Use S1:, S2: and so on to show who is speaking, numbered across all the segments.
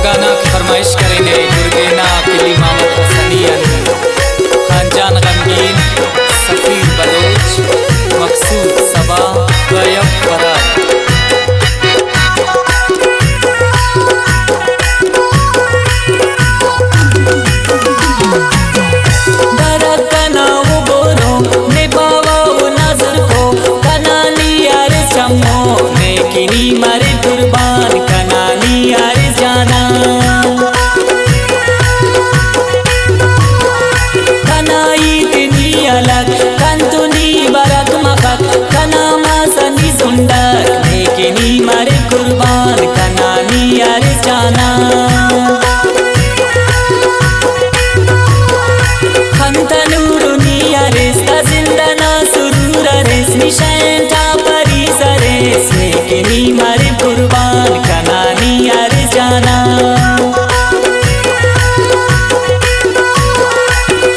S1: गाना की फरमाइश करेंगे दुर्गेना किली मामद हसनियन खानजान गमगीन सफीर बलोच मकसूद सबा गयब फरार।
S2: मारे कुर्बान कनानी यार जाना कनाई तिनी अलग कंतुनी बरक मखक कना मासनी सुंदर लेकिनी मारे कुर्बान कनानी यार जाना खंतनूरुनी यारिस जिंदना सुरूर रेस निशान टा परिसरेस लेकिनी मारे कुर्बान कनानी यार जाना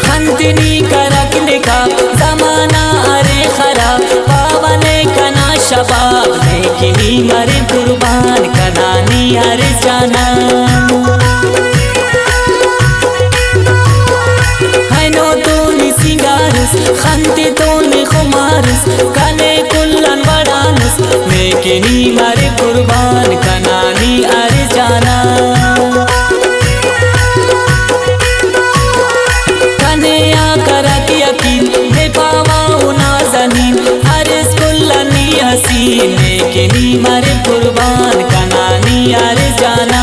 S2: खंतनी करक निका जमाना अरे खराब पावने कना शबाब लेकिनी मारे कुर्बान कनानी यार जाना खंती तोने खुमारस कने कुल्लन बड़ानस लेकिनी मारे कुर्बान कनानी अरे जाना कने आकर यकीन दे पावा नाज़नीन अरिस कुल्लनी हसीन लेकिनी मारे कुर्बान कनानी अरे जाना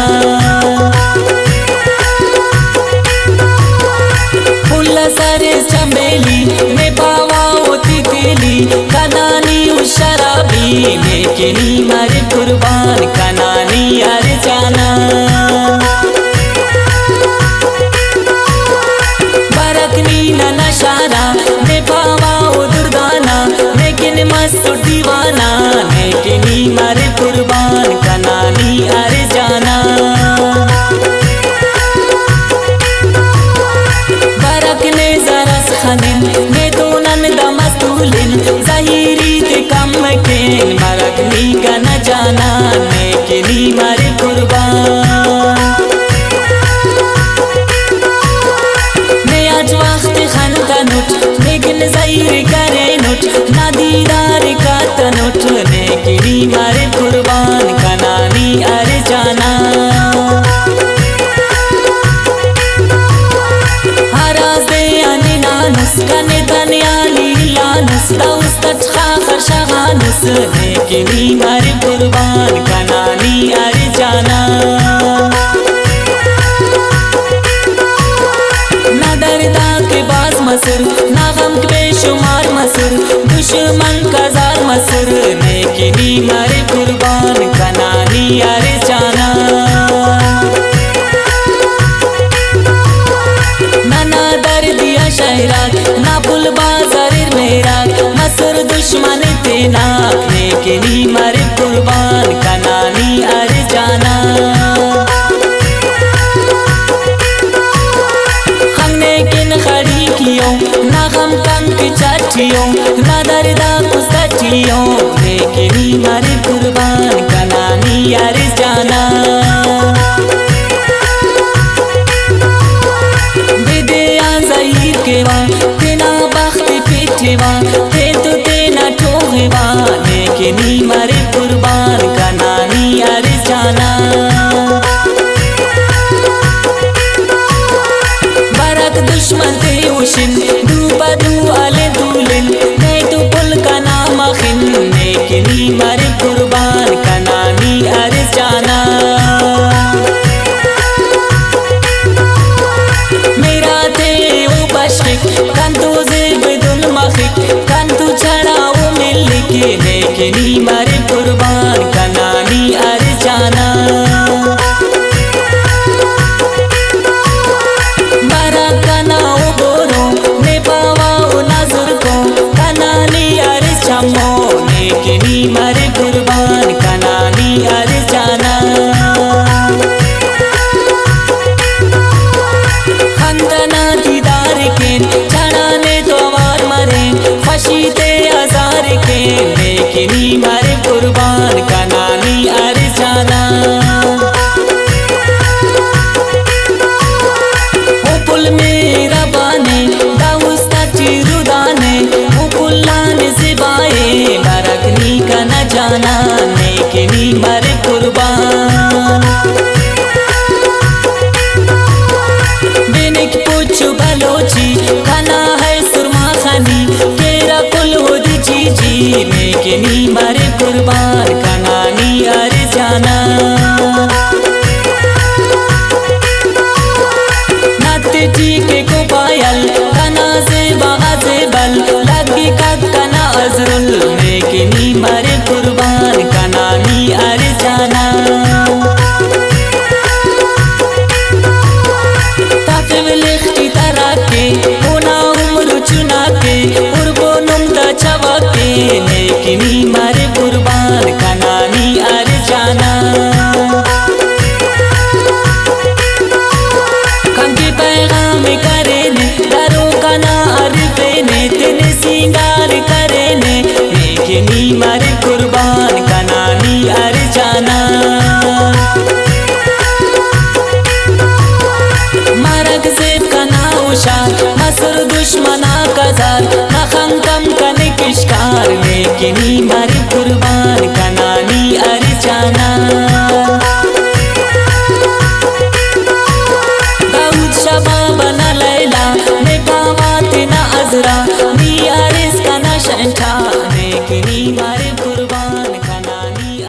S2: सरे चमेली में पावा होती तेली कनानी शराबी लेकिनी मारे कुर्बान कनानी यार जाना बरकनी न नशाना में पावा हो दुर्गाना लेकिन मस्त दीवाना लेकिनी मारे कुर्बान कनानी यार जाना ने तो नंद मस्तूलिन ज़हीरी के कम के मरकनी का न जाना लेकिनी मारे कुर्बान ने आज वक्त खनता नुट लेकिन ज़हीर करे नुट ना दीदार का तनुट लेकिनी मारे कुर्बान कनानी अरे जाना कने तनियाली लानस दाउस तटखा खरशगानस लेकिनी मारे कुर्बान कनानी अरे जाना ना दर्दा के बास मसर ना गम के बेशुमार मसर दुश्मन का जार मसर लेकिनी मारे कुर्बान कनानी अरे जाना ना दर्दिया शहराग ना पुल बाजार मेरा मसर दुश्मन तेना लेकिनी मारे कुर्बान कनानी अरे जाना हमने किन खड़ी कियों ना गम कम की चाटियों ना दर्दा कुस्तियों लेकिनी मारे कुर्बान कनानी अरे जाना तेना बख्त पीठेवा ते तो तेना ठोगेवा लेकिनी मारे कुर्बान कनानी अरे जाना बरक दुश्मन ते उशिन दूबा दू आले दूलिन ते तो पुल का नाम खिन लेकिनी मारे कुर्बान कनानी अरे जाना कंतु ज़िबदुल मखिक कंतु छड़ाओ मिल के लेकिनी मारे कुर्बान कनानी अरे जाना बरा कनाओ बोरो ने नेकनी मारे कुर्बान बेनिक पूछू बलोची खाना है सुरमा खानी तेरा कुल होदी चीजी नेकनी मारे कुर्बान कनानी अरे जाना के को पायल कना से बागा से बल लगी का कना अजरुल नेकनी मारे कुर्बान कनानी अरे जाना ताफिव लिखती तरह के होना उम्र चुना के उर्बो नुमता छवा के नेकनी मारे कुर्बान कनानी अरे जाना पैगाम करे ने दारो कना अरफे ने तेने सिंगार करे ने नेकनी मारे कुर्बान कनानी अरे जाना मारक से कना उशार मसर दुश्मना कजार नखंकम कने किशकार नेकनी मारे कुर्बान कना